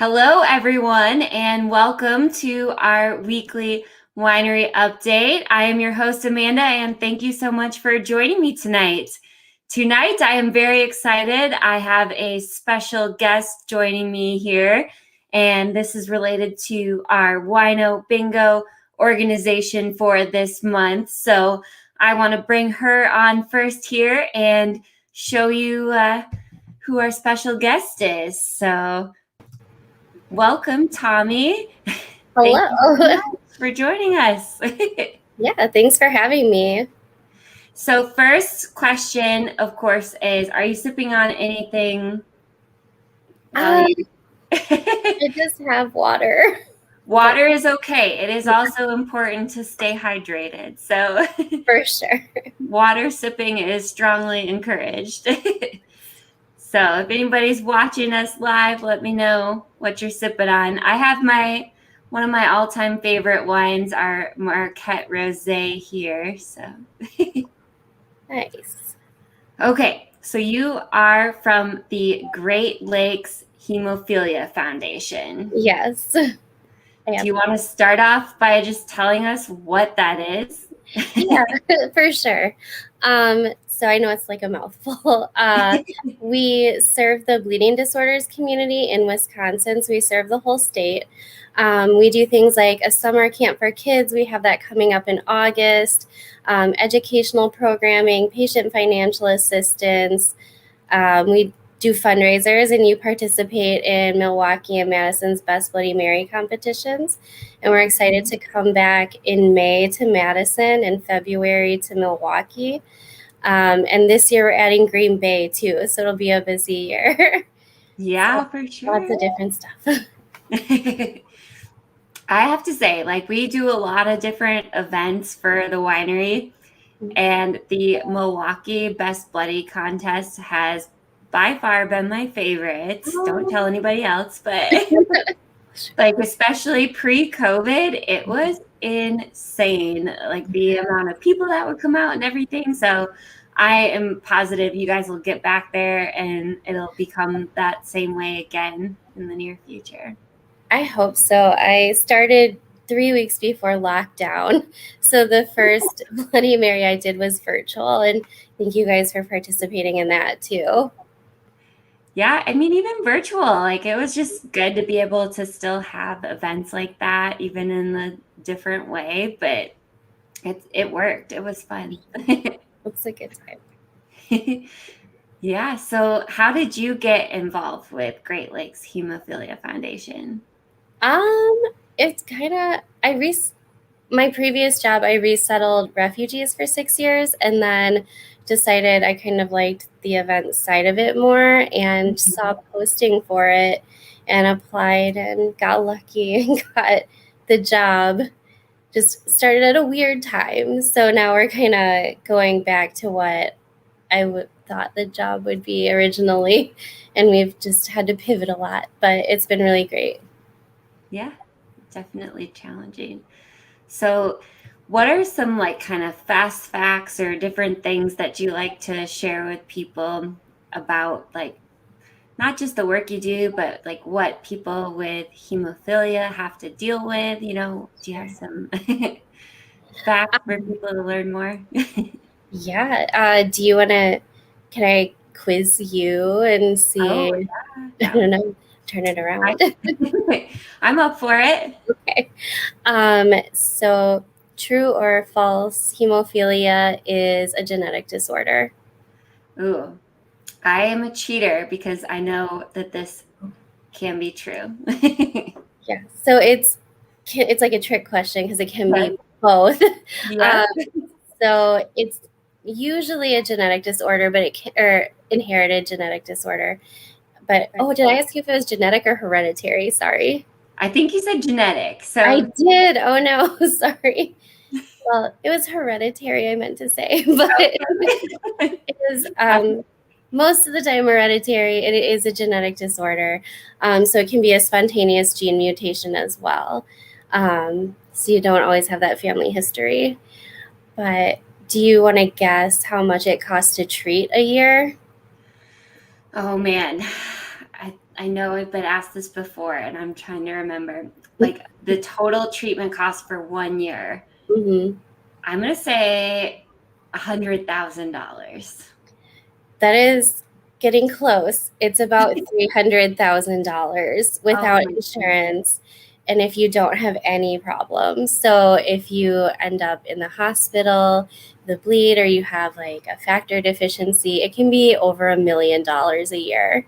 Hello, everyone, and welcome to our weekly winery update. I am your host, Amanda, and thank you so much for joining me tonight. Tonight, I am very excited. I have a special guest joining me here, and this is related to our Wino Bingo organization for this month. So I want to bring her on first here and show you who our special guest is. So welcome, Tommy. Thank you so Hello. much for joining us. Yeah, thanks for having me. So first question, of course, is are you sipping on anything while Um, you I just have water. But Water is okay. It is also important to stay hydrated. So for sure. water sipping is strongly encouraged. So if anybody's watching us live, let me know what you're sipping on. I have one of my all-time favorite wines, our Marquette Rosé here. So Nice. okay, so you are from the Great Lakes Hemophilia Foundation. Yes. I Do am. you want to start off by just telling us what that is? Yeah, for sure. So I know it's like a mouthful. We serve the bleeding disorders community in Wisconsin, so we serve the whole state. We do things like a summer camp for kids. We have that coming up in August. Educational programming, patient financial assistance. We do fundraisers, and you participate in Milwaukee and Madison's Best Bloody Mary competitions. And we're excited to come back in May to Madison and February to Milwaukee. And this year we're adding Green Bay too, so it'll be a busy year. Yeah, So for lots sure. of different stuff. I have to say, like, we do a lot of different events for the winery, and the Milwaukee Best Bloody contest has by far been my favorite. Don't tell anybody else, but like, especially pre-COVID, it was insane. Like, the amount of people that would come out and everything. So I am positive you guys will get back there and it'll become that same way again in the near future. I hope so. I started 3 weeks before lockdown. So the first Bloody Mary I did was virtual. And thank you guys for participating in that too. Yeah, I mean, even virtual, like it was just good to be able to still have events like that, even in a different way, but it worked. It was fun. Looks like a good time. Yeah, so how did you get involved with Great Lakes Hemophilia Foundation? It's kind of my previous job I resettled refugees for 6 years and then decided I kind of liked the event side of it more and saw posting for it and applied and got lucky and got the job. Just started at a weird time. So now we're kind of going back to what thought the job would be originally. And we've just had to pivot a lot, but it's been really great. Yeah, definitely challenging. So, what are some like kind of fast facts or different things that you like to share with people about like not just the work you do, but like what people with hemophilia have to deal with? Do you have some facts for people to learn more? Yeah. Do you want to, can I quiz you and Oh, see? yeah, I that don't would know, turn it around. I, I'm up for it. Okay. So true or false, hemophilia is a genetic disorder. Ooh, I am a cheater because I know that this can be true. Yeah. So it's like a trick question because it can Yes. be both. Yep. Um, so it's usually a genetic disorder, but or inherited genetic disorder. But did I ask you if it was genetic or hereditary? Sorry. I think you said genetic. I So did. Oh no, sorry. Well, it was hereditary, I meant to say, but it is most of the time hereditary, and it is a genetic disorder. So it can be a spontaneous gene mutation as well. So you don't always have that family history. But do you want to guess how much it costs to treat a year? oh man, I know I've been asked this before, and I'm trying to remember, like the total treatment cost for 1 year. Mm-hmm. I'm gonna say $100,000. That is getting close. It's about $300,000 Oh without my goodness. insurance, and if you don't have any problems. So if you end up in the hospital, the bleed, or you have like a factor deficiency, it can be over $1 million a year.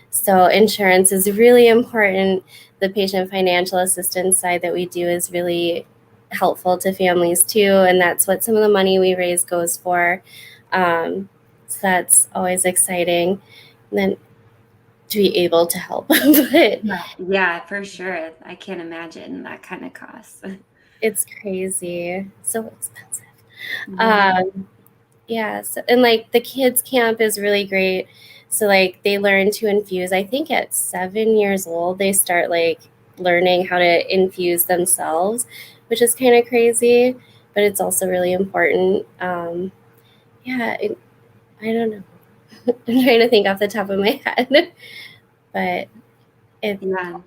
So insurance is really important. The patient financial assistance side that we do is really helpful to families too, and that's what some of the money we raise goes for. So that's always exciting. And then to be able to help, but Yeah, for sure. I can't imagine that kind of cost. it's crazy, so expensive. Yeah. Um, Yeah, so, and like the kids camp is really great. So like they learn to infuse. I think at 7 years old they start like learning how to infuse themselves, which is kind of crazy, but it's also really important. Yeah, I don't know. I'm trying to think off the top of my head, but it. Yeah.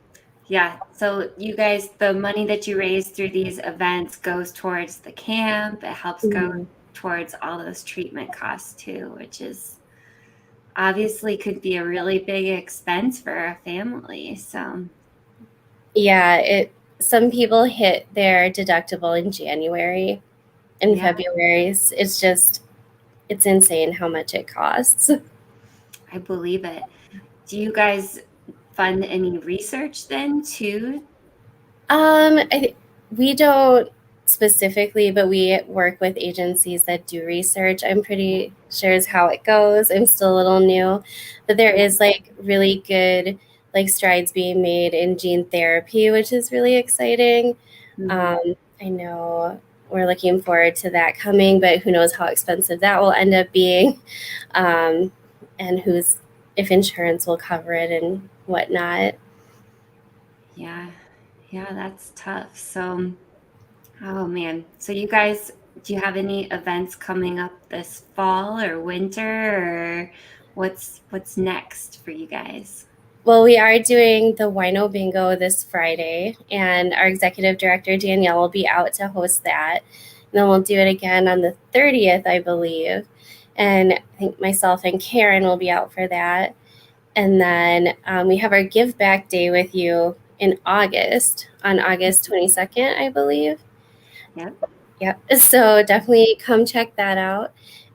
Yeah. So you guys, the money that you raise through these events goes towards the camp. It helps go Mhm. towards all those treatment costs too, which is obviously could be a really big expense for a family. So Yeah, it. Some people hit their deductible in January and yeah, February. It's just it's insane how much it costs. I believe it. Do you guys fund any research then too? We don't specifically, but we work with agencies that do research. I'm pretty sure is how it goes. I'm still a little new, but there is like really good like strides being made in gene therapy, which is really exciting. Mhm. Um, I know we're looking forward to that coming, but who knows how expensive that will end up being, um, and who's if insurance will cover it and whatnot. Yeah. Yeah, that's tough. So, oh man. So you guys, do you have any events coming up this fall or winter or what's next for you guys? Well, we are doing the Wino Bingo this Friday, and our executive director, Danielle, will be out to host that. And then we'll do it again on the 30th, I believe. And I think myself and Karen will be out for that. And then we have our Give Back Day with you in August, on August 22nd, I believe. Yep. Yep. So definitely come check that out.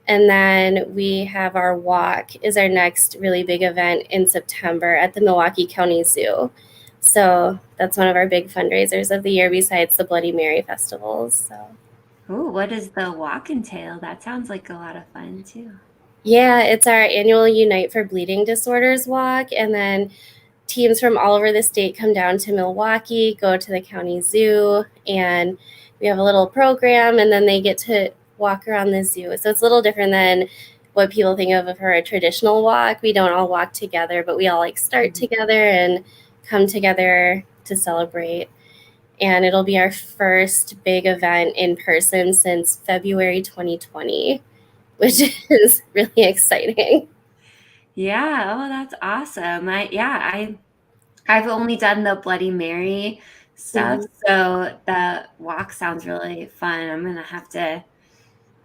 And then we have our walk is our next really big event in September at the Milwaukee County Zoo. So that's one of our big fundraisers of the year besides the Bloody Mary festivals. So Oh, what does the walk entail? That sounds like a lot of fun too. yeah, it's our annual Unite for Bleeding Disorders walk. And then teams from all over the state come down to Milwaukee, go to the county zoo, and we have a little program, and then they get to walk around the zoo. So it's a little different than what people think of for a traditional walk. We don't all walk together, but we all like start Mhm. together and come together to celebrate. And it'll be our first big event in person since February 2020, which is really exciting. Yeah, oh, that's awesome. I've only done the Bloody Mary stuff, Mhm. so the walk sounds really fun. I'm gonna have to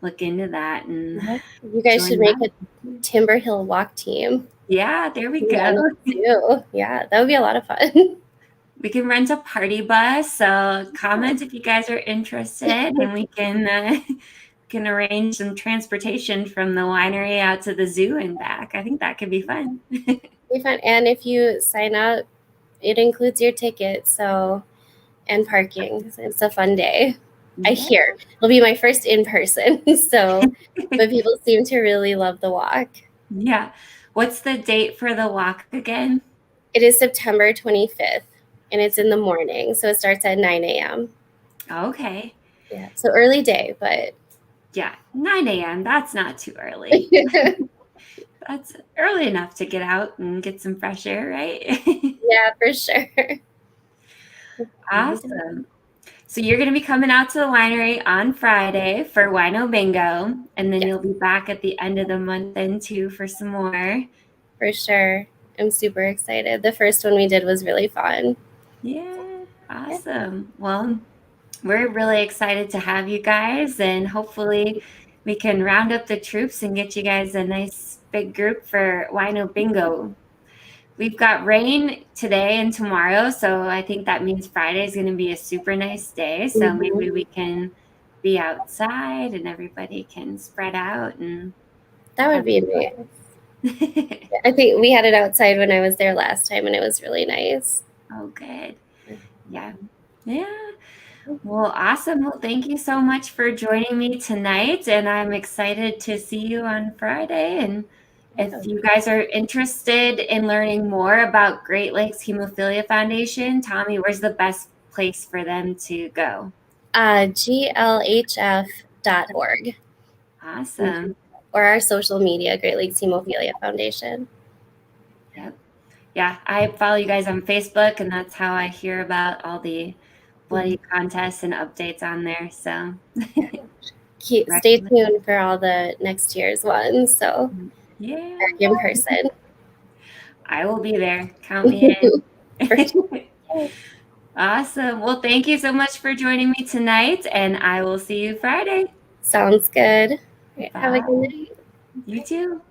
look into that and Yeah. You guys should join make a that. Timber Hill walk team. Yeah, there we Yeah, go. me too. Yeah, that would be a lot of fun. We can rent a party bus. So comment if you guys are interested, and we can arrange some transportation from the winery out to the zoo and back. I think that could be fun. Be fun. And if you sign up, it includes your ticket, so and parking. It's a fun day. I Yeah. hear it'll be my first in person. So, but people seem to really love the walk. Yeah. What's the date for the walk again? It is September 25th, and it's in the morning, so it starts at 9 a.m. Okay. Yeah, so early day, but Yeah, 9 a.m. That's not too early. That's early enough to get out and get some fresh air, right? yeah, for sure. Awesome. So you're going to be coming out to the winery on Friday for Wino Bingo, and then Yes, you'll be back at the end of the month then too for some more. for sure. I'm super excited. The first one we did was really fun. Yeah, awesome. Well, we're really excited to have you guys, and hopefully we can round up the troops and get you guys a nice big group for Wino Bingo. We've got rain today and tomorrow, so I think that means Friday is going to be a super nice day. So maybe we can be outside and everybody can spread out and That would have be nice. fun. I think we had it outside when I was there last time, and it was really nice. Oh, good. Yeah. Yeah. Well, awesome. Well, thank you so much for joining me tonight. And I'm excited to see you on Friday. And if you guys are interested in learning more about Great Lakes Hemophilia Foundation, Tommy, where's the best place for them to go? GLHF.org. Awesome. Or our social media, Great Lakes Hemophilia Foundation. Yep. Yeah, I follow you guys on Facebook, and that's how I hear about all the bloody contests and updates on there. So Stay tuned for all the next year's ones. So yeah, in person. I will be there. Count me in. Awesome. Well, thank you so much for joining me tonight, and I will see you Friday. Sounds good. Bye. Have a good night. You too.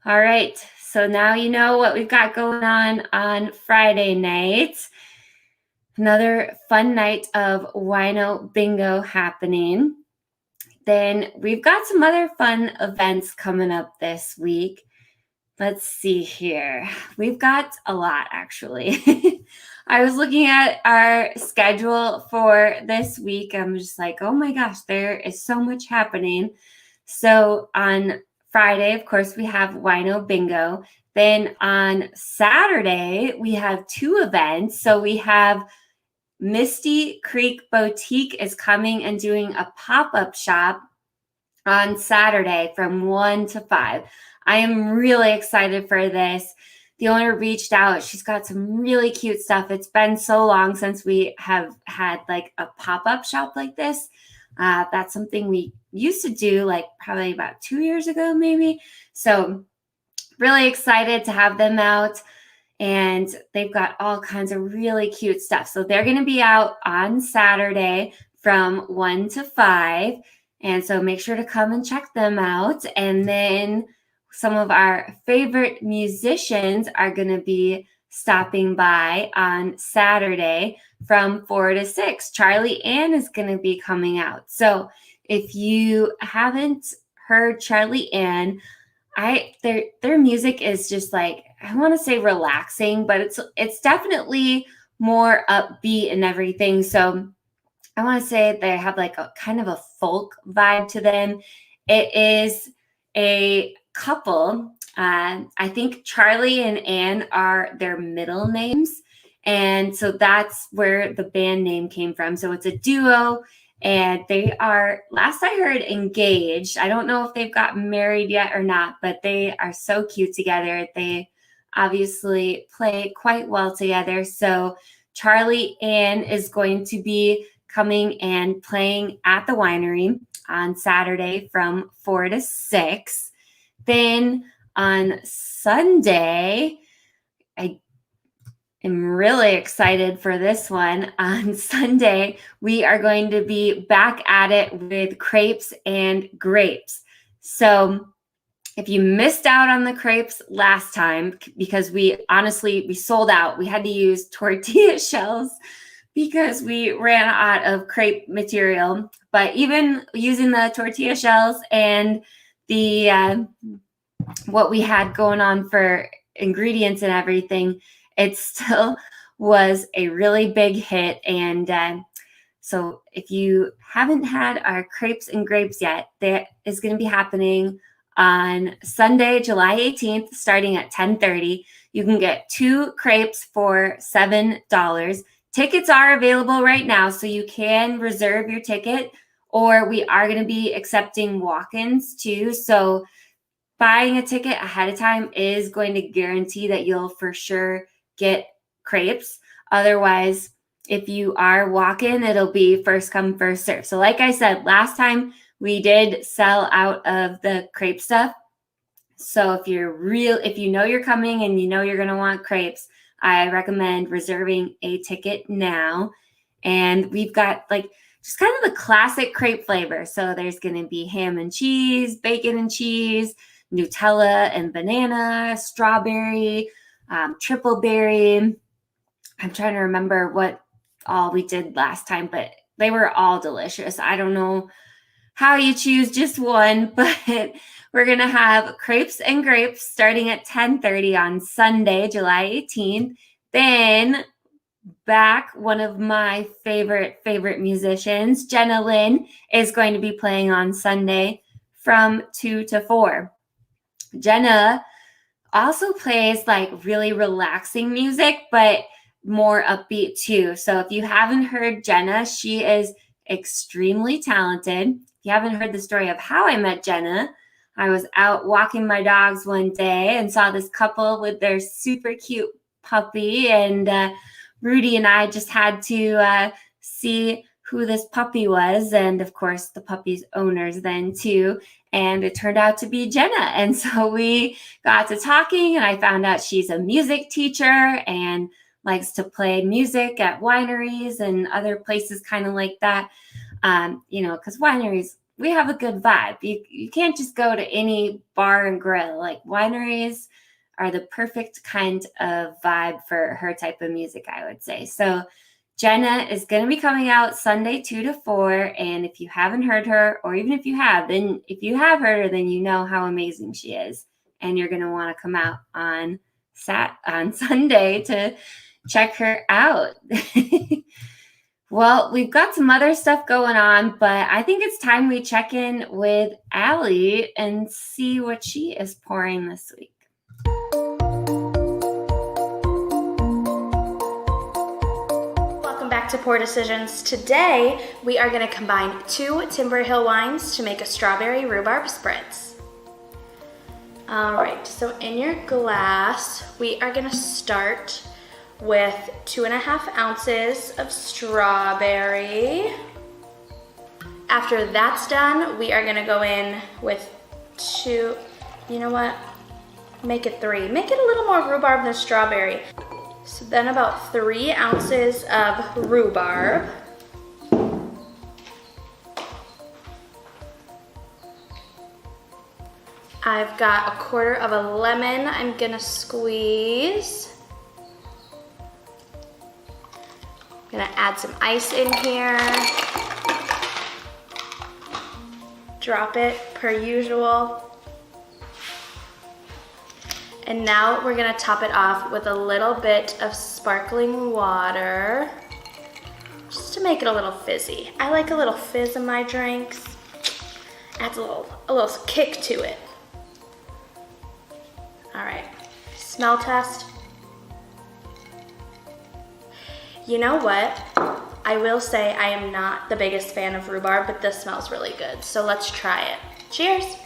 All right. So now you know what we've got going on Friday night. Another fun night of Wino Bingo happening. Then we've got some other fun events coming up this week. Let's see here. We've got a lot, actually. I was looking at our schedule for this week. I'm just like, oh my gosh, there is so much happening. So on Friday, of course, we have Wino Bingo. Then on Saturday, we have 2 events. So we have Misty Creek Boutique is coming and doing a pop-up shop on Saturday from 1 to 5. I am really excited for this. The owner reached out. She's got some really cute stuff. It's been so long since we have had like a pop-up shop like this. That's something we used to do like probably about 2 years ago, maybe. So really excited to have them out. And they've got all kinds of really cute stuff. So they're going to be out on Saturday from 1 to 5. And so make sure to come and check them out. And then some of our favorite musicians are going to be stopping by on Saturday from 4 to 6. Charlie Ann is going to be coming out. So if you haven't heard Charlie Ann, their music is just like, I want to say relaxing, but it's definitely more upbeat and everything. So I want to say they have like a kind of a folk vibe to them. It is a couple. I think Charlie and Ann are their middle names. And so that's where the band name came from. So it's a duo. And they are, last I heard, engaged. I don't know if they've gotten married yet or not, but they are so cute together. They obviously play quite well together. So Charlie Ann is going to be coming and playing at the winery on Saturday from 4 to 6. Then on Sunday, I am really excited for this one. On Sunday, we are going to be back at it with crepes and grapes. So if you missed out on the crepes last time, because we sold out, we had to use tortilla shells because we ran out of crepe material. But even using the tortilla shells and the what we had going on for ingredients and everything, it still was a really big hit. And so if you haven't had our crepes and grapes yet, that is going to be happening on Sunday, July 18th, starting at 10:30. You can get 2 crepes for $7. Tickets are available right now, so you can reserve your ticket, or we are going to be accepting walk-ins too. So buying a ticket ahead of time is going to guarantee that you'll for sure get crepes. Otherwise, if you are walk-in, it'll be first come, first serve. So like I said, last time we did sell out of the crepe stuff. So if you know you're coming and you know you're going to want crepes, I recommend reserving a ticket now. And we've got like just kind of the classic crepe flavor. So there's going to be ham and cheese, bacon and cheese, Nutella and banana, strawberry, triple berry. I'm trying to remember what all we did last time, but they were all delicious. I don't know how you choose just one, but we're going to have crepes and grapes starting at 10:30 on Sunday, July 18th. Then back, one of my favorite musicians, Jenna Lynn, is going to be playing on Sunday from 2 to 4. Jenna also plays like really relaxing music, but more upbeat too. So if you haven't heard Jenna, she is extremely talented. If you haven't heard the story of how I met Jenna, I was out walking my dogs one day and saw this couple with their super cute puppy, and Rudy and I just had to see who this puppy was, and of course the puppy's owners then too. And it turned out to be Jenna. And so we got to talking, and I found out she's a music teacher and likes to play music at wineries and other places kind of like that. Because wineries, we have a good vibe. You can't just go to any bar and grill. Like wineries are the perfect kind of vibe for her type of music, I would say. So Jenna is going to be coming out Sunday 2 to 4. And if you haven't heard her, or even if you have, then if you have heard her, then you know how amazing she is. And you're going to want to come out on Sunday to check her out. Well, we've got some other stuff going on, but I think it's time we check in with Allie and see what she is pouring this week. Back to Pour Decisions. Today we are going to combine 2 Timber Hill wines to make a strawberry rhubarb spritz. Alright, so in your glass we are going to start with 2.5 ounces of strawberry. After that's done, we are going to go in with 2, you know what, make it 3. Make it a little more rhubarb than strawberry. So then about 3 ounces of rhubarb. I've got 1/4 of a lemon I'm gonna squeeze. I'm gonna add some ice in here. Drop it per usual. And now we're gonna top it off with a little bit of sparkling water, just to make it a little fizzy. I like a little fizz in my drinks. Adds a little kick to it. All right, smell test. You know what? I will say I am not the biggest fan of rhubarb, but this smells really good. So let's try it. Cheers.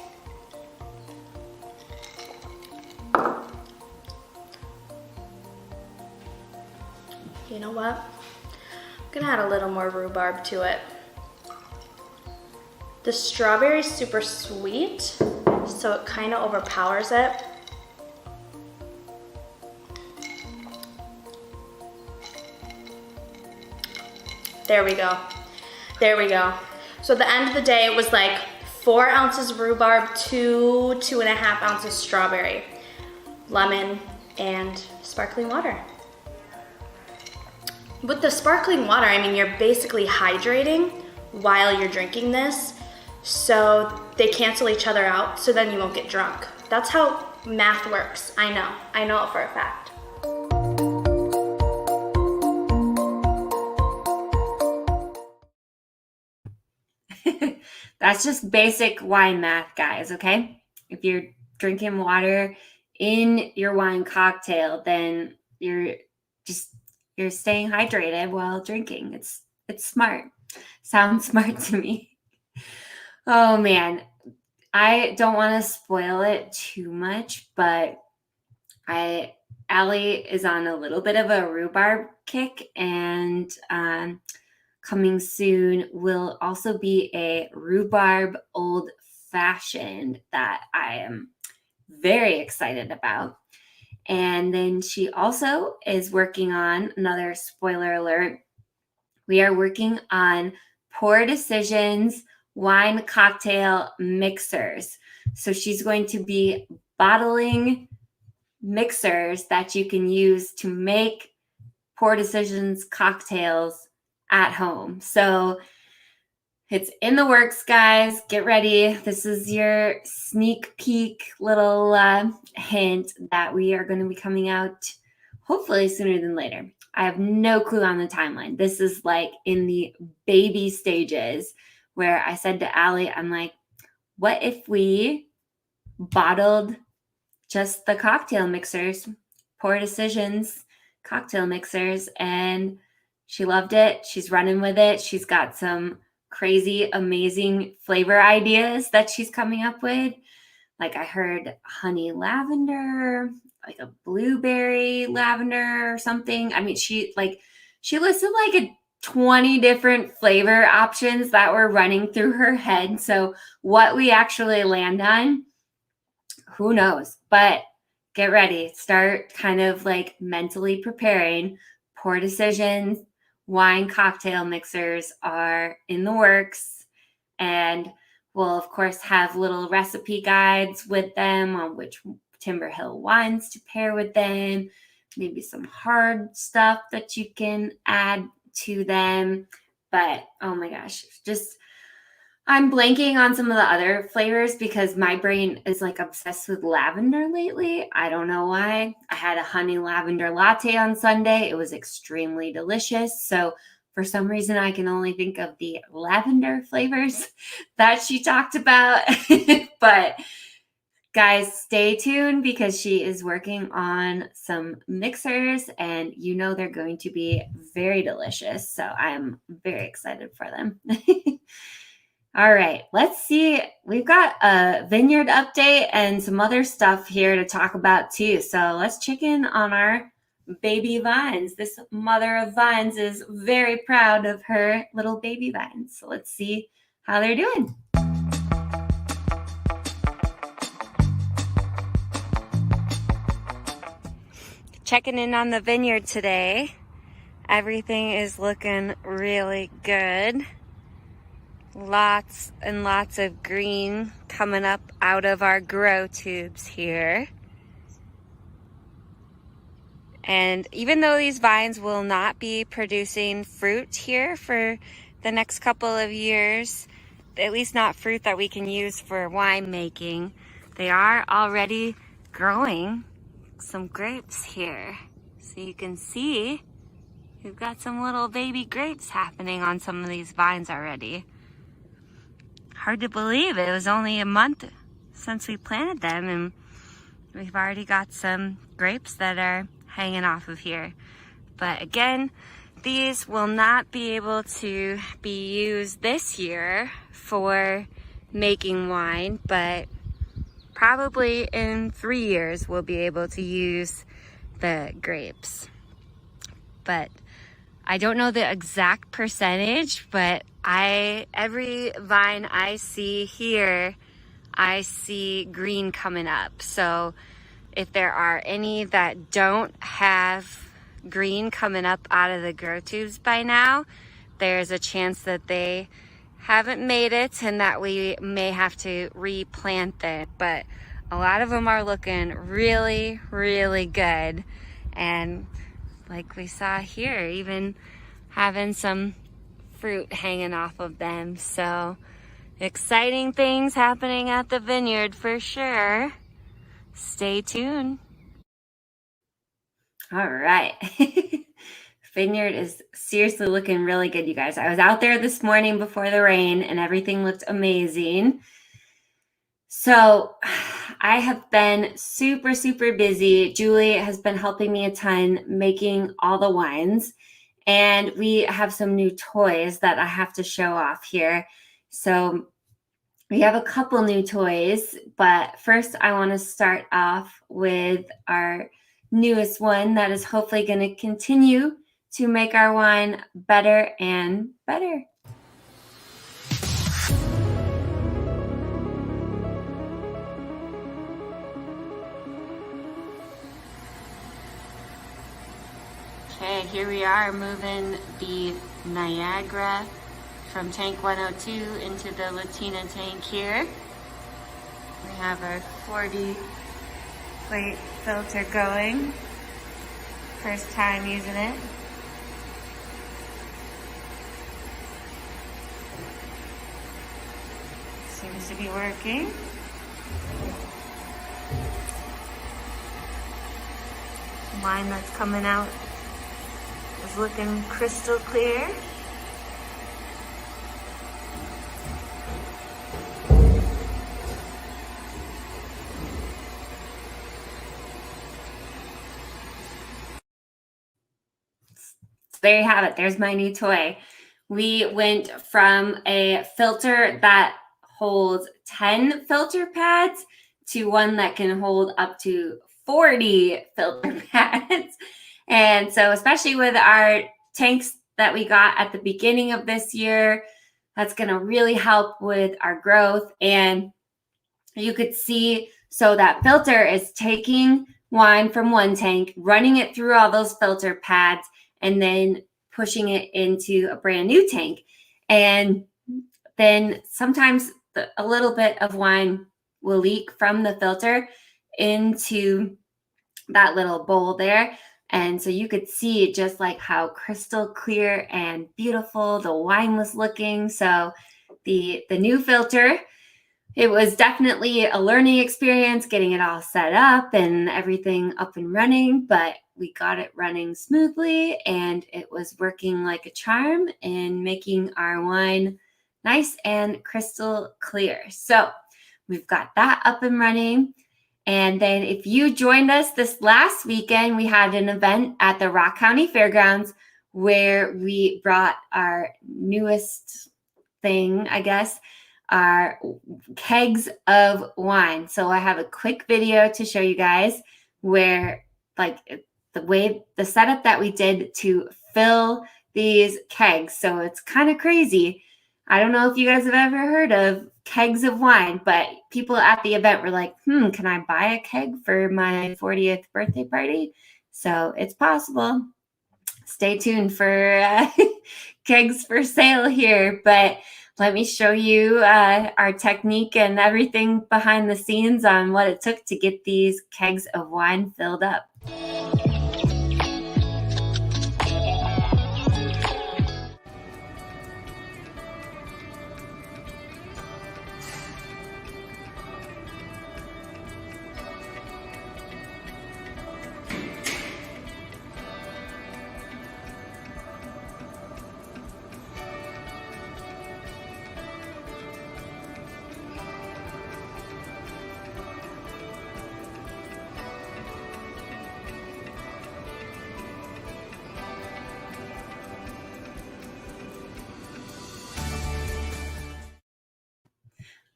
You know what? I'm gonna add a little more rhubarb to it. The strawberry is super sweet, so it kind of overpowers it. There we go. There we go. So at the end of the day, it was like 4 ounces rhubarb, 2.5 ounces strawberry, lemon, and sparkling water. With the sparkling water, I mean, you're basically hydrating while you're drinking this, so they cancel each other out, so then you won't get drunk. That's how math works. I know it for a fact. That's just basic wine math, guys, okay? If you're drinking water in your wine cocktail, then you're staying hydrated while drinking. It's smart. Sounds smart to me. Oh man, I don't want to spoil it too much, but Allie is on a little bit of a rhubarb kick, and coming soon will also be a rhubarb old fashioned that I am very excited about. And then she also is working on, another spoiler alert, we are working on Pour Decisions wine cocktail mixers. So she's going to be bottling mixers that you can use to make Pour Decisions cocktails at home. So it's in the works, guys. Get ready. This is your sneak peek little hint that we are going to be coming out hopefully sooner than later. I have no clue on the timeline. This is like in the baby stages where I said to Allie, I'm like, what if we bottled just the cocktail mixers, Pour Decisions cocktail mixers? And she loved it. She's running with it. She's got some crazy, amazing flavor ideas that she's coming up with. Like I heard honey lavender, like a blueberry lavender or something. I mean, she listed like 20 different flavor options that were running through her head. So what we actually land on, who knows? But get ready. Start kind of like mentally preparing. Pour Decisions wine cocktail mixers are in the works, and we'll of course have little recipe guides with them on which Timber Hill wines to pair with them, maybe some hard stuff that you can add to them. But oh my gosh, just I'm blanking on some of the other flavors because my brain is like obsessed with lavender lately. I don't know why. I had a honey lavender latte on Sunday. It was extremely delicious. So for some reason, I can only think of the lavender flavors that she talked about. But guys, stay tuned because she is working on some mixers and you know they're going to be very delicious. So I'm very excited for them. All right, let's see. We've got a vineyard update and some other stuff here to talk about too. So let's check in on our baby vines. This mother of vines is very proud of her little baby vines. So let's see how they're doing. Checking in on the vineyard today. Everything is looking really good. Lots and lots of green coming up out of our grow tubes here. And even though these vines will not be producing fruit here for the next couple of years, at least not fruit that we can use for wine making, they are already growing some grapes here. So you can see we've got some little baby grapes happening on some of these vines already. Hard to believe it was only a month since we planted them and we've already got some grapes that are hanging off of here. But again, these will not be able to be used this year for making wine, but probably in 3 years we'll be able to use the grapes. But I don't know the exact percentage, but every vine I see here, I see green coming up. So if there are any that don't have green coming up out of the grow tubes by now, there's a chance that they haven't made it and that we may have to replant them. But a lot of them are looking really, really good. And like we saw here, even having some fruit hanging off of them. So exciting things happening at the vineyard for sure. Stay tuned. All right. Vineyard is seriously looking really good, you guys. I was out there this morning before the rain and everything looked amazing. So I have been super, super busy. Julie has been helping me a ton making all the wines. And we have some new toys that I have to show off here. So we have a couple new toys, but first I want to start off with our newest one that is hopefully going to continue to make our wine better and better. Okay, here we are moving the Niagara from tank 102 into the Latina tank here. We have our 40 plate filter going. First time using it. Seems to be working. Wine that's coming out is looking crystal clear. There you have it. There's my new toy. We went from a filter that holds 10 filter pads to one that can hold up to 40 filter pads. And so especially with our tanks that we got at the beginning of this year, that's going to really help with our growth. And you could see, so that filter is taking wine from one tank, running it through all those filter pads, and then pushing it into a brand new tank. And then sometimes a little bit of wine will leak from the filter into that little bowl there. And so you could see just like how crystal clear and beautiful the wine was looking. So the new filter, it was definitely a learning experience getting it all set up and everything up and running, but we got it running smoothly and it was working like a charm and making our wine nice and crystal clear. So we've got that up and running. And then if you joined us this last weekend, we had an event at the Rock County Fairgrounds where we brought our newest thing, I guess, our kegs of wine. So I have a quick video to show you guys where like the setup that we did to fill these kegs. So it's kind of crazy. I don't know if you guys have ever heard of kegs of wine, but people at the event were like, can I buy a keg for my 40th birthday party? So it's possible. Stay tuned for kegs for sale here, but let me show you our technique and everything behind the scenes on what it took to get these kegs of wine filled up.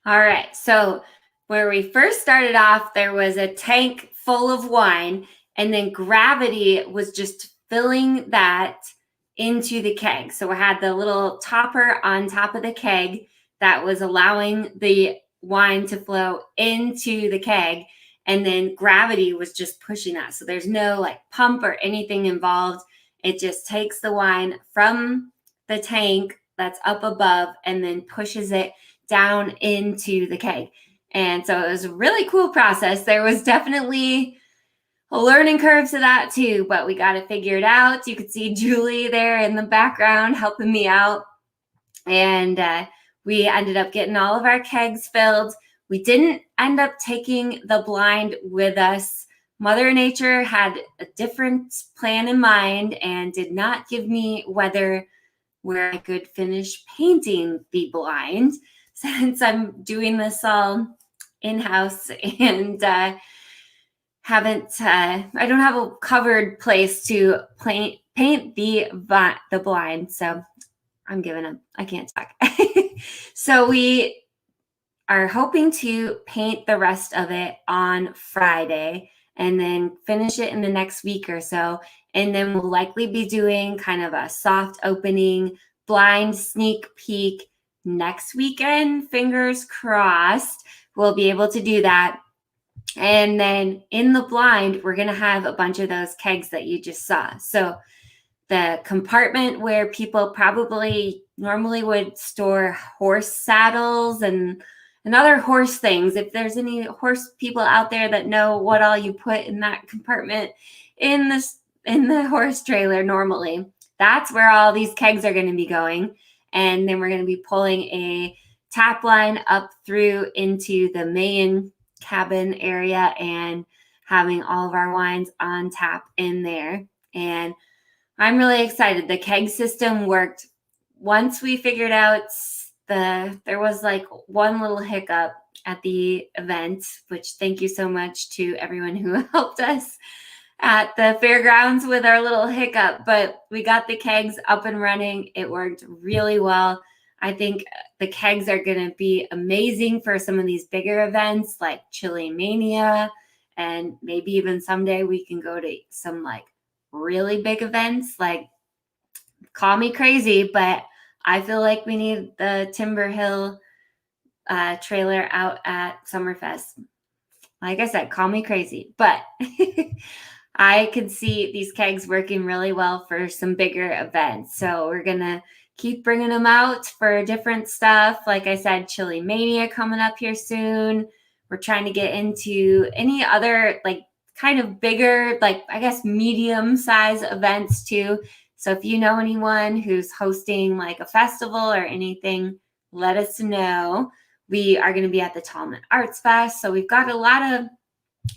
All right, so where we first started off, there was a tank full of wine, and then gravity was just filling that into the keg. So I had the little topper on top of the keg that was allowing the wine to flow into the keg, and then gravity was just pushing that. So there's no like pump or anything involved. It just takes the wine from the tank that's up above and then pushes it down into the keg. And so it was a really cool process. There was definitely a learning curve to that too, but we got it figured out. You could see Julie there in the background helping me out. And we ended up getting all of our kegs filled. We didn't end up taking the blind with us. Mother Nature had a different plan in mind and did not give me weather where I could finish painting the blind, since I'm doing this all in-house and I don't have a covered place to paint the blind. So I'm giving up. I can't talk. So we are hoping to paint the rest of it on Friday and then finish it in the next week or so. And then we'll likely be doing kind of a soft opening blind sneak peek next weekend. Fingers crossed we'll be able to do that. And then in the blind, we're going to have a bunch of those kegs that you just saw. So the compartment where people probably normally would store horse saddles and other horse things. If there's any horse people out there that know what all you put in that compartment in the horse trailer normally, that's where all these kegs are going to be going. And then we're going to be pulling a tap line up through into the main cabin area and having all of our wines on tap in there. And I'm really excited. The keg system worked. Once we figured out there was like one little hiccup at the event, which thank you so much to everyone who helped us at the fairgrounds with our little hiccup, but we got the kegs up and running. It worked really well. I think the kegs are going to be amazing for some of these bigger events like Chili Mania, and maybe even someday we can go to some like really big events. Like, call me crazy, but I feel like we need the Timber Hill trailer out at Summerfest. Like I said, call me crazy, but I could see these kegs working really well for some bigger events. So we're going to keep bringing them out for different stuff. Like I said, Chili Mania coming up here soon. We're trying to get into any other like kind of bigger, like I guess medium size events too. So if you know anyone who's hosting like a festival or anything, let us know. We are going to be at the Tallman Arts Fest. So we've got a lot of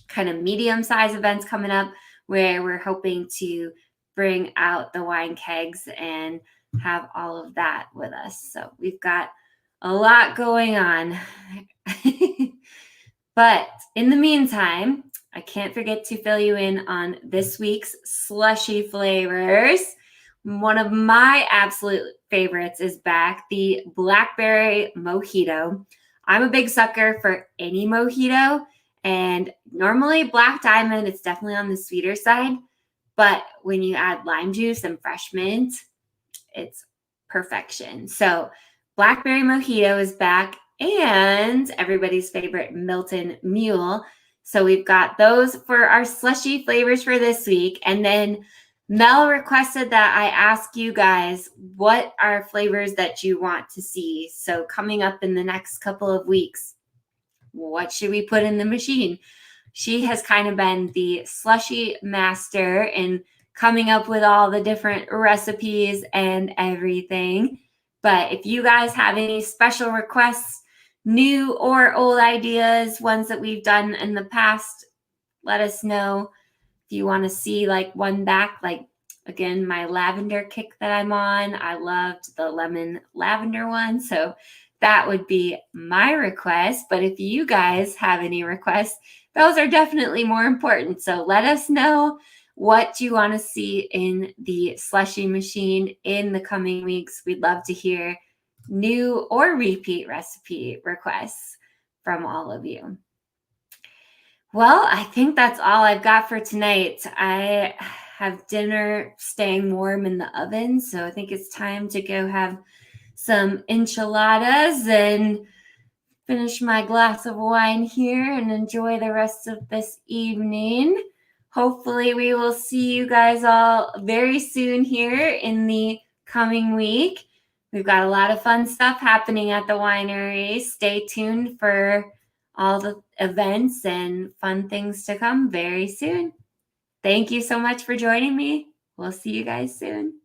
kind of medium-sized events coming up where we're hoping to bring out the wine kegs and have all of that with us. So we've got a lot going on. But in the meantime, I can't forget to fill you in on this week's slushy flavors. One of my absolute favorites is back, the Blackberry Mojito. I'm a big sucker for any mojito, and normally Black Diamond, it's definitely on the sweeter side, but when you add lime juice and fresh mint, it's perfection. So Blackberry Mojito is back, and everybody's favorite Milton Mule. So we've got those for our slushy flavors for this week. And then Mel requested that I ask you guys what are flavors that you want to see. So coming up in the next couple of weeks, what should we put in the machine? She has kind of been the slushy master in coming up with all the different recipes and everything. But if you guys have any special requests, new or old ideas, ones that we've done in the past, let us know. If you want to see like one back, like again, my lavender kick that I'm on, I loved the lemon lavender one. So that would be my request. But if you guys have any requests, those are definitely more important. So let us know what you want to see in the slushy machine in the coming weeks. We'd love to hear new or repeat recipe requests from all of you. Well, I think that's all I've got for tonight. I have dinner staying warm in the oven, so I think it's time to go have some enchiladas and finish my glass of wine here and enjoy the rest of this evening. Hopefully we will see you guys all very soon here in the coming week. We've got a lot of fun stuff happening at the winery. Stay tuned for all the events and fun things to come very soon. Thank you so much for joining me. We'll see you guys soon.